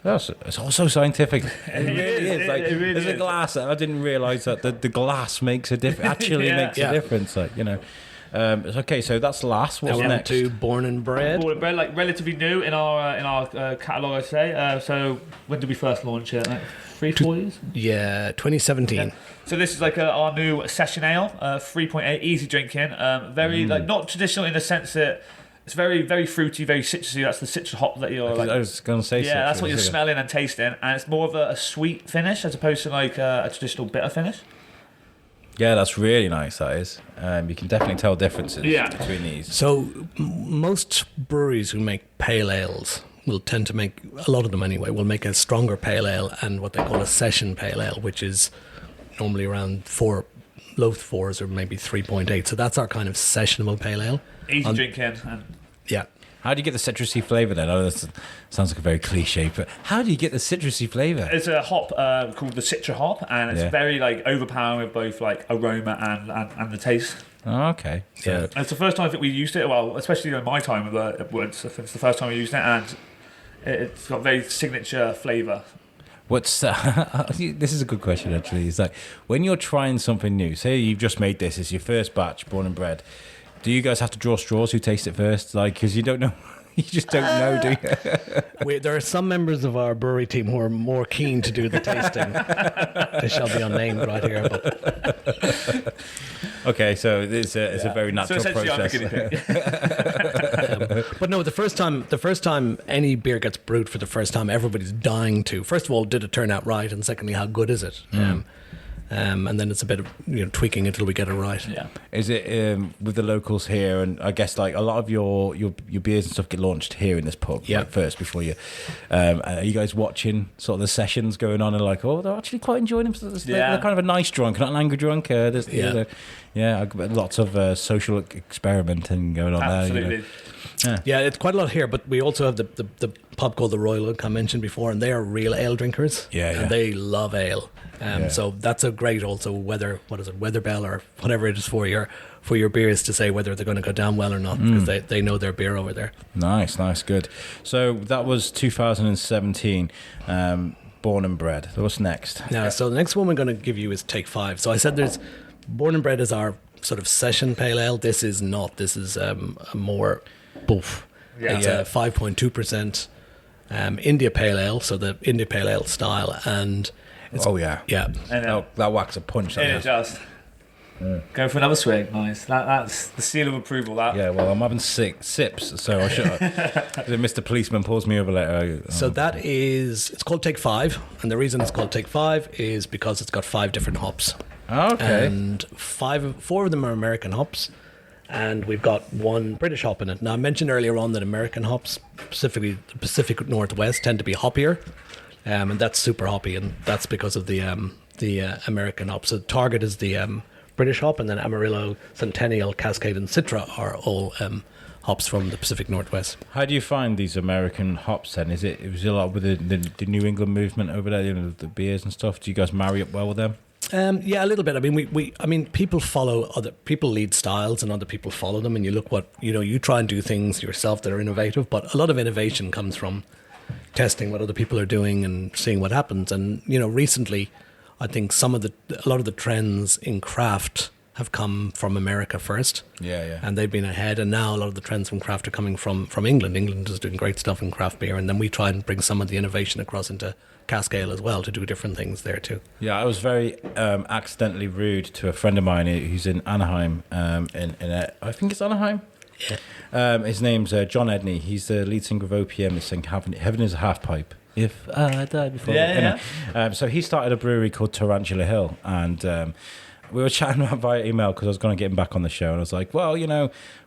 It's also scientific. It really is. Like, it really there's a glass. I didn't realise that the glass makes a difference. Actually makes a difference. Like, you know. Okay, so that's Lass. What's next? To Born and Bred. Born and Bred, like relatively new in our catalogue, I'd say. So when did we first launch it? Like 3-4 years? Yeah, 2017. Yeah. So this is like our new session ale, 3.8, easy drinking. Very like not traditional in the sense that it's very, very fruity, very citrusy. That's the citrus hop that you're like. I was going to say. Yeah, that's what you're smelling and tasting, and it's more of a sweet finish as opposed to like a traditional bitter finish. Yeah, that's really nice. That is. You can definitely tell differences between these. So most breweries who make pale ales will tend to make, a lot of them anyway, will make a stronger pale ale and what they call a session pale ale, which is normally around low 4s or maybe 3.8. So that's our kind of sessionable pale ale. Easy drinking. Yeah. How do you get the citrusy flavour then? I know this sounds like a very cliche, but how do you get the citrusy flavour? It's a hop called the Citra hop, and it's very like overpowering with both like aroma and the taste. Oh, okay. So Yeah. And it's the first time that we used it. Well, especially in my time at Woods, I think it's the first time we used it, and it's got very signature flavour. What's this is a good question actually. It's like when you're trying something new. Say you've just made this. It's your first batch, Born and Bred. Do you guys have to draw straws who taste it first? Like, because you don't know. You just don't know, do you? There are some members of our brewery team who are more keen to do the tasting. They shall be unnamed right here. But. Okay, so it's a very natural process. But no, the first time any beer gets brewed for the first time, everybody's dying to. First of all, did it turn out right? And secondly, how good is it? And then it's a bit of tweaking until we get it right. Yeah. Is it with the locals here? And I guess like a lot of your beers and stuff get launched here in this pub first before you. Are you guys watching sort of the sessions going on and like, oh, they're actually quite enjoying them. They're kind of a nice drunk, not an angry drunk. Lots of social experimenting going on there. Absolutely. Yeah, it's quite a lot here, but we also have the pub called the Royal Oak I mentioned before, and they are real ale drinkers. And they love ale. So that's a great also weather bell or whatever it is for your beers to say whether they're going to go down well or not, because they know their beer over there. Nice, good. So that was 2017, Born and Bred. So what's next? Now, so the next one we're going to give you is Take 5. So I said there's Born and Bred is our sort of session pale ale. This is not. This is a more boof. It's a 5.2% India pale ale, so the India pale ale style, and it's, yeah. That whacks a punch. And it just go for another swig. Nice. That's the seal of approval. That. Yeah. Well, I'm having 6 sips, so I should. Mr. Policeman pulls me over later. So that is. It's called Take 5, and the reason it's called Take 5 is because it's got 5 different hops. Okay. And 4 of them are American hops, and we've got 1 British hop in it. Now I mentioned earlier on that American hops, specifically the Pacific Northwest, tend to be hoppier. And that's super hoppy, and that's because of the American hop. So target is the British hop, and then Amarillo, Centennial, Cascade, and Citra are all hops from the Pacific Northwest. How do you find these American hops then? Was it a lot with the New England movement over there, the beers and stuff? Do you guys marry up well with them? Yeah, a little bit. I mean, people follow people lead styles, and other people follow them. And you look you try and do things yourself that are innovative. But a lot of innovation comes from testing what other people are doing and seeing what happens. And recently, I think a lot of the trends in craft have come from America first. Yeah. And they've been ahead. And now a lot of the trends from craft are coming from England. England is doing great stuff in craft beer, and then we try and bring some of the innovation across into cask ale as well to do different things there too. Yeah, I was very accidentally rude to a friend of mine who's in Anaheim. I think it's Anaheim. Yeah. His name's John Edney. He's the lead singer of OPM. He's saying Heaven is a Half Pipe. If I died before. Yeah. So he started a brewery called Tarantula Hill, and we were chatting about via email because I was going to get him back on the show, and I was like, well,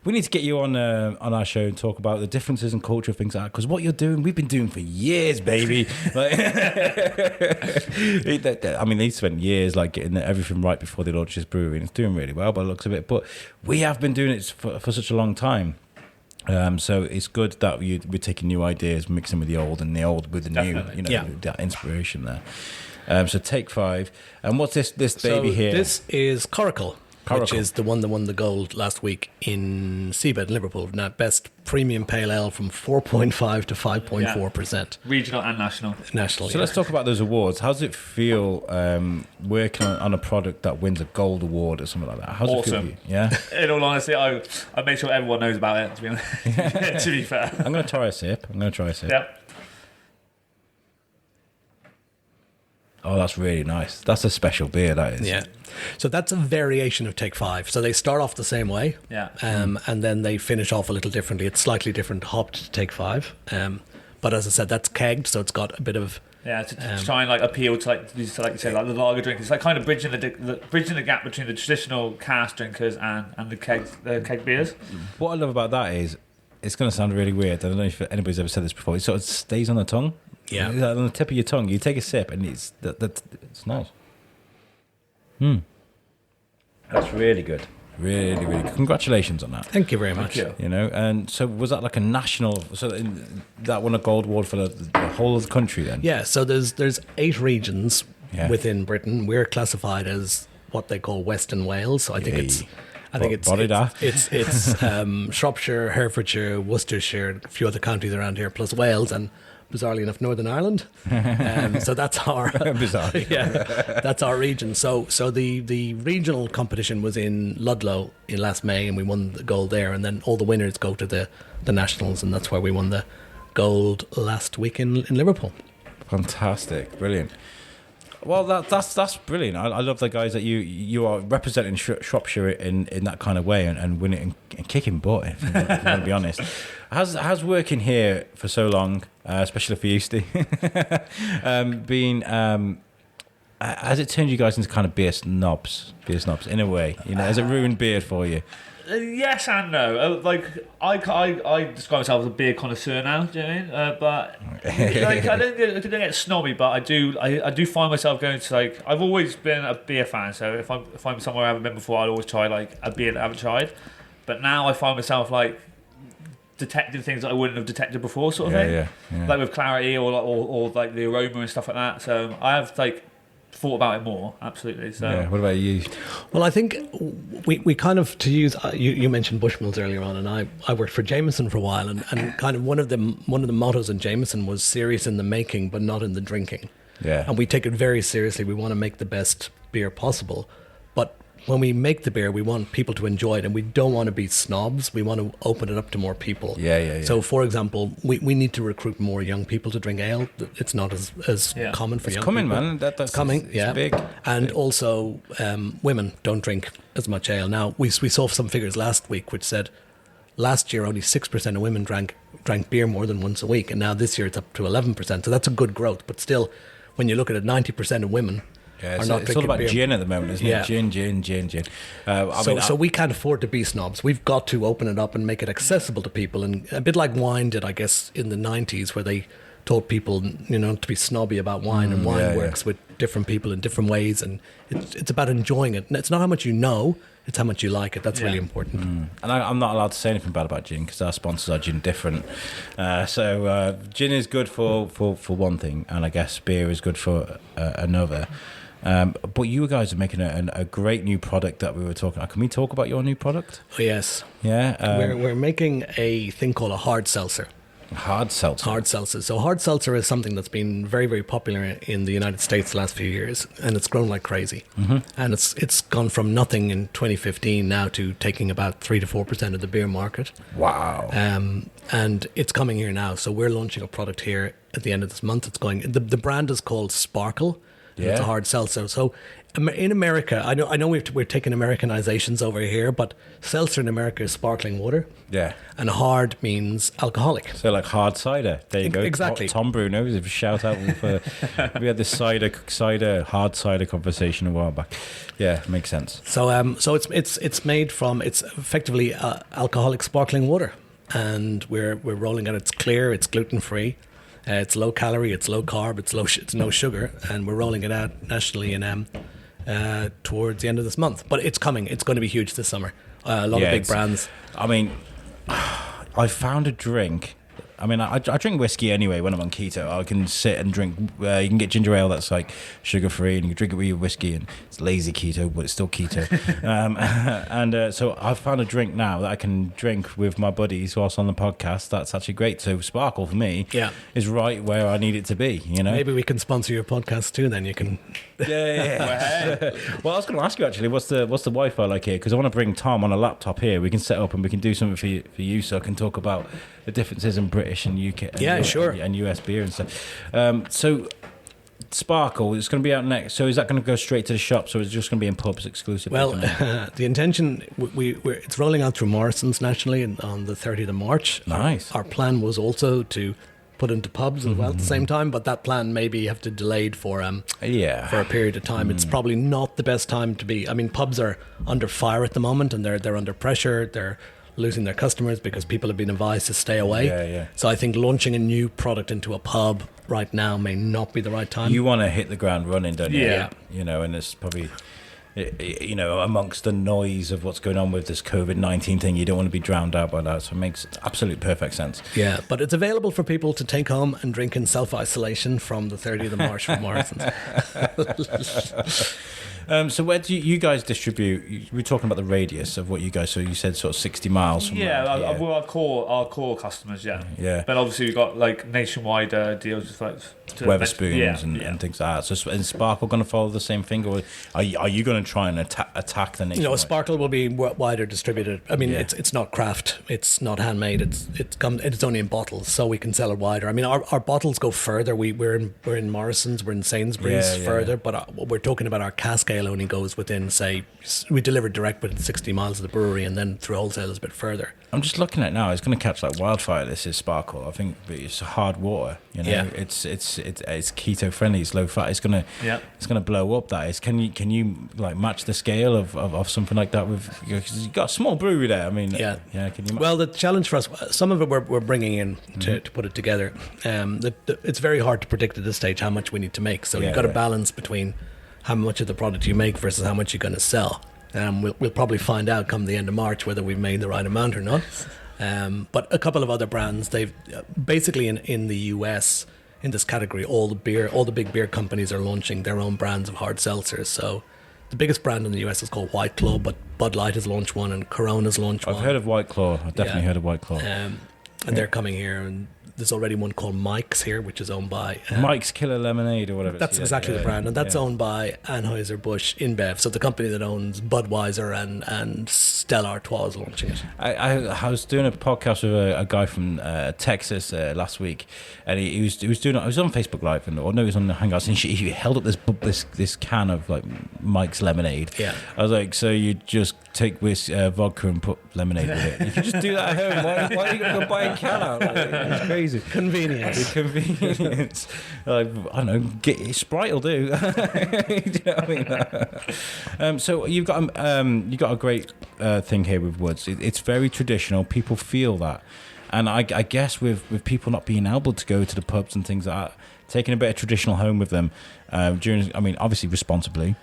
we need to get you on our show and talk about the differences in culture, things like that, because what you're doing, we've been doing for years, baby. I mean, they spent years getting everything right before they launched this brewery, and it's doing really well by the looks of it, but we have been doing it for such a long time. So it's good that we're taking new ideas, mixing with the old, and the old with the Definitely. new, that inspiration there. So Take 5. And what's this baby here? This is Coracle, which is the one that won the gold last week in Seabed in Liverpool. Now, best premium pale ale from 4.5 to 5.4%. Regional and national. National. So let's talk about those awards. How does it feel working on a product that wins a gold award or something like that? How's it feel? Awesome. Yeah. In all honesty, I make sure everyone knows about it. To be honest, to be fair. I'm going to try a sip. Yeah. Oh, that's really nice. That's a special beer, that is. Yeah. So that's a variation of Take 5. So they start off the same way. Yeah. And then they finish off a little differently. It's slightly different hopped to Take 5. But as I said, that's kegged, so it's got a bit of... Yeah, to try and appeal to you say, the lager drinkers. It's kind of bridging the gap between the traditional cask drinkers and the keg beers. What I love about that is, it's going to sound really weird. I don't know if anybody's ever said this before. It sort of stays on the tongue. Yeah. On the tip of your tongue. You take a sip and it's nice. That's really good. Really, really good. Congratulations on that. Thank you very much. Thank you. And so was that a national... So that won a gold award for the whole of the country then? Yeah, so there's 8 regions within Britain. We're classified as what they call Western Wales. So I think it's Shropshire, Herefordshire, Worcestershire, a few other counties around here, plus Wales, and bizarrely enough, Northern Ireland. So that's our that's our region. So the regional competition was in Ludlow in last May, and we won the gold there. And then all the winners go to the nationals, and that's where we won the gold last week in Liverpool. Fantastic, brilliant. Well, that's brilliant. I love the guys that you are representing Shropshire in that kind of way and winning and kicking butt, if you want to be honest. How's working here for so long, especially for you, Steve, has it turned you guys into kind of beer snobs in a way? Has it ruined beer for you? Yes and no. I describe myself as a beer connoisseur now. Do you know what I mean? But I don't get snobby, but I do find myself going to I've always been a beer fan. So if I'm somewhere I haven't been before, I'll always try a beer that I haven't tried. But now I find myself detecting things that I wouldn't have detected before, sort of thing. Yeah. Like with clarity or the aroma and stuff like that. So I have thought about it more, absolutely. So yeah. What about you? Well, I think we kind of, to use you mentioned Bushmills earlier on, and I worked for Jameson for a while, and kind of one of the mottos in Jameson was serious in the making but not in the drinking. Yeah. And we take it very seriously. We want to make the best beer possible, but when we make the beer, we want people to enjoy it, and we don't want to be snobs. We want to open it up to more people. Yeah. So, for example, we need to recruit more young people to drink ale. It's not as common for young people. It's coming, man. That's coming, it's big. And big. Also, women don't drink as much ale. Now, we saw some figures last week which said last year only 6% of women drank beer more than once a week, and now this year it's up to 11%. So that's a good growth. But still, when you look at it, 90% of women... it's all about beer. Gin at the moment, isn't it? Gin. So we can't afford to be snobs. We've got to open it up and make it accessible to people. And a bit like wine did, I guess, in the 90s, where they told people, to be snobby about wine, and wine works with different people in different ways, and it's about enjoying it. And it's not how much you know, it's how much you like it. That's really important. And I'm not allowed to say anything bad about gin because our sponsors are Gin Different. So gin is good for one thing, and I guess beer is good for another. But you guys are making a great new product that we were talking about. Can we talk about your new product? Oh, yes. Yeah. We're making a thing called a hard seltzer. Hard seltzer. Hard seltzer. So hard seltzer is something that's been very, very popular in the United States the last few years, and it's grown like crazy. And it's gone from nothing in 2015 now to taking about 3 to 4% of the beer market. Wow. And it's coming here now. So we're launching a product here at the end of this month. It's going. The brand is called Sparkle. Yeah. It's a hard seltzer. So in America, I know we're taking Americanizations over here, but seltzer in America is sparkling water. Yeah. And hard means alcoholic. So like hard cider. There you go. Exactly. Tom Bruno, a shout out for we had this hard cider conversation a while back. Yeah, makes sense. So it's made from, it's effectively alcoholic sparkling water, and we're rolling it. It's clear, it's gluten free. It's low calorie, it's low carb, it's no sugar, and we're rolling it out nationally in towards the end of this month. But it's coming. It's going to be huge this summer. A lot of big brands. I mean, I found a drink. I mean, I drink whiskey anyway when I'm on keto. I can sit and drink. You can get ginger ale that's like sugar free, and you can drink it with your whiskey, and it's lazy keto, but it's still keto. So I've found a drink now that I can drink with my buddies whilst on the podcast. That's actually great. So Sparkle for me is right where I need it to be. You know, maybe we can sponsor your podcast too. Then you can. Yeah. Well, I was going to ask you actually, what's the Wi-Fi like here? Because I want to bring Tom on a laptop here. We can set up and we can do something for you, so I can talk about the differences in British and UK and US beer and stuff. So Sparkle is going to be out next. So is that going to go straight to the shops, or is it just going to be in pubs exclusively? Well, the intention, it's rolling out through Morrison's nationally on the 30th of March. Nice. Our plan was also to put into pubs as well at the same time, but that plan maybe have to delayed for a period of time. It's probably not the best time to be. I mean, pubs are under fire at the moment, and they're under pressure. They're losing their customers because people have been advised to stay away. Yeah. So I think launching a new product into a pub right now may not be the right time. You want to hit the ground running, don't you? Yeah. You know, and it's probably, you know, amongst the noise of what's going on with this COVID-19 thing, you don't want to be drowned out by that. So it makes absolute perfect sense. Yeah, but it's available for people to take home and drink in self-isolation from the 30th of March from Morrison's. So where do you guys distribute? We're talking about the radius of what you guys. So you said sort of 60 miles from well, our core customers, yeah. But obviously we've got like nationwide deals with like Weatherspoons and things like that. So is Sparkle going to follow the same thing, or are you going to try and attack the nationwide? No, Sparkle will be wider distributed. I mean, it's not craft, it's not handmade. It's only in bottles, so we can sell it wider. I mean, our bottles go further. We're in Morrison's, we're in Sainsbury's further, but we're talking about our cask ale only goes within, say, we deliver direct within 60 miles of the brewery, and then through wholesalers a bit further. I'm just looking at it now. It's going to catch like wildfire. This is Sparkle. I think it's hard water. You know, it's keto friendly. It's low fat. It's gonna blow up. That is. Can you like match the scale of something like that with? Because you've got a small brewery there. I mean, Can you? Well, the challenge for us, some of it we're bringing in to put it together. It's very hard to predict at this stage how much we need to make. So you've got to balance between how much of the product you make versus how much you're going to sell. We'll probably find out come the end of March whether we've made the right amount or not. But a couple of other brands, they've basically in the US in this category, all the big beer companies are launching their own brands of hard seltzers. So the biggest brand in the US is called White Claw, but Bud Light has launched one and Corona's launched one. I've heard of White Claw. I've definitely heard of White Claw. And they're coming here, and there's already one called Mike's here, which is owned by Mike's Killer Lemonade or whatever. That's exactly the brand, and that's owned by Anheuser-Busch InBev, so the company that owns Budweiser and Stella Artois is launching it. I was doing a podcast with a guy from Texas last week, and he was on Facebook Live he was on the Hangouts, and he held up this can of like Mike's Lemonade. Yeah, I was like, so you just take vodka and put lemonade with it? You can just do that at home. Why are you going to go buy a can out? It's crazy. Convenience. I don't know. Sprite will do. Do you know what I mean? So you've got a great thing here with Woods. It's very traditional. People feel that, and I guess with people not being able to go to the pubs and things like that, taking a bit of traditional home with them during. I mean, obviously responsibly.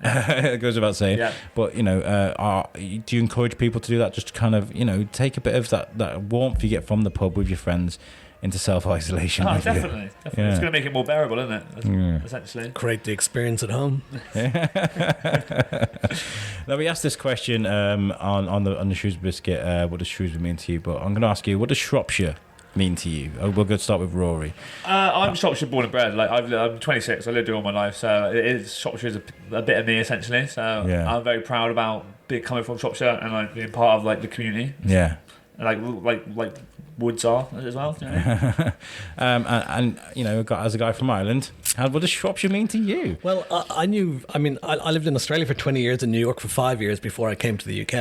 It goes without saying, but do you encourage people to do that? Just to kind of take a bit of that warmth you get from the pub with your friends into self-isolation. Oh, definitely. It's going to make it more bearable, isn't it? Essentially, create the experience at home. Now we asked this question on the Shrewsbury Biscuit. What does Shrewsbury mean to you? But I'm going to ask you, what does Shropshire mean to you? We'll go start with Rory. I'm Shropshire born and bred. Like I'm 26. I lived here all my life, so Shropshire is a bit of me essentially. So I'm very proud about coming from Shropshire and like being part of like the community. Yeah. Like Woods are as well. And as a guy from Ireland, what does Shropshire mean to you? Well, I lived in Australia for 20 years and New York for 5 years before I came to the UK,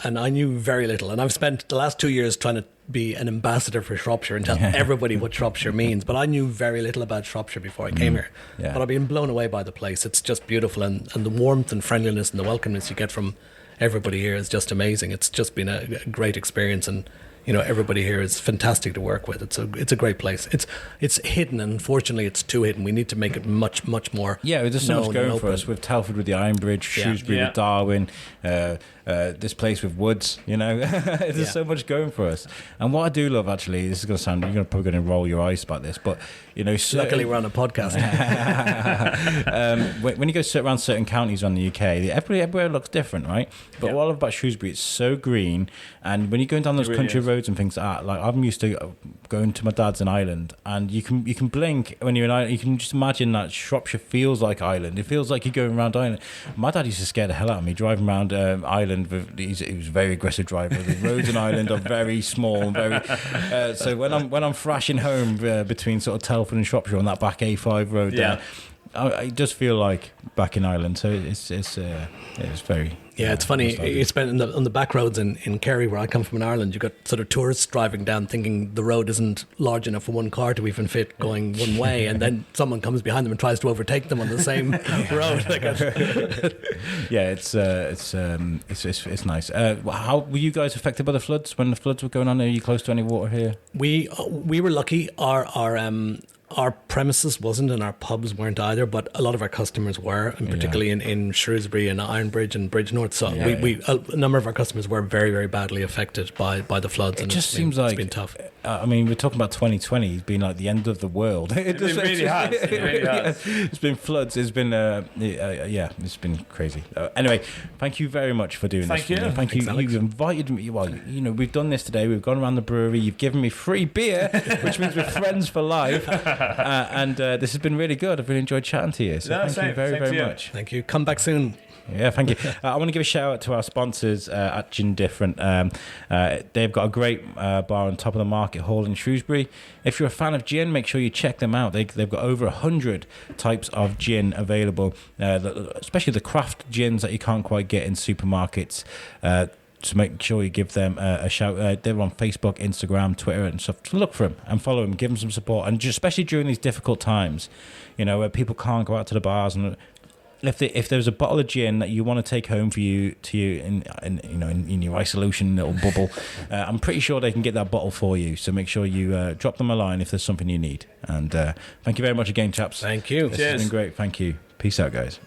and I knew very little. And I've spent the last 2 years trying to be an ambassador for Shropshire and tell everybody what Shropshire means. But I knew very little about Shropshire before I came here. Yeah. But I've been blown away by the place. It's just beautiful, and the warmth and friendliness and the welcomeness you get from everybody here is just amazing. It's just been a great experience, and everybody here is fantastic to work with. It's a great place. It's hidden, and unfortunately it's too hidden. We need to make it much more. Yeah, there's so much going for us with Telford with the Iron Bridge, Shrewsbury with Darwin, this place with Woods. There's so much going for us. And what I do love, actually, this is going to sound, you're probably going to roll your eyes about this, but luckily we're on a podcast. When you go around certain counties around the UK, everywhere looks different, right? But what I love about Shrewsbury, it's so green, and when you're going down those country roads and things like that, like I'm used to going to my dad's in Ireland, and you can blink when you're in Ireland. You can just imagine that Shropshire feels like Ireland. It feels like you're going around Ireland. My dad used to scare the hell out of me driving around Ireland. He was a very aggressive driver. The roads in Ireland are very small and very. So when I'm thrashing home between sort of Telford and Shropshire on that back A5 road, it does feel like back in Ireland. So it's very. Yeah, it's funny. You spend on the back roads in Kerry, where I come from in Ireland, you've got sort of tourists driving down thinking the road isn't large enough for one car to even fit going one way, and then someone comes behind them and tries to overtake them on the same road. It's nice. How were you guys affected by the floods when the floods were going on? Are you close to any water here? We were lucky. Our premises wasn't, and our pubs weren't either, but a lot of our customers were, and particularly in Shrewsbury and Ironbridge and Bridge North. So a number of our customers were very, very badly affected by the floods. It just seems like it's been tough. I mean, we're talking about 2020 being like the end of the world. It really has. It's been floods. It's been it's been crazy. Anyway, thank you very much for doing this. Thank you. You've invited me. Well, we've done this today. We've gone around the brewery. You've given me free beer, which means we're friends for life. And this has been really good. I've really enjoyed chatting to you. So thank you very much. Thank you. Come back soon. Yeah, thank you. I want to give a shout out to our sponsors at Gin Different. They've got a great bar on top of the Market Hall in Shrewsbury. If you're a fan of gin, make sure you check them out. They've got over 100 types of gin available, especially the craft gins that you can't quite get in supermarkets. So make sure you give them a shout. They're on Facebook, Instagram, Twitter and stuff. So look for them and follow them. Give them some support. And especially during these difficult times, where people can't go out to the bars, and if there's a bottle of gin that you want to take home for you in your isolation little bubble, I'm pretty sure they can get that bottle for you. So make sure you drop them a line if there's something you need. And thank you very much again, chaps. Thank you. This has been great. Thank you. Peace out, guys.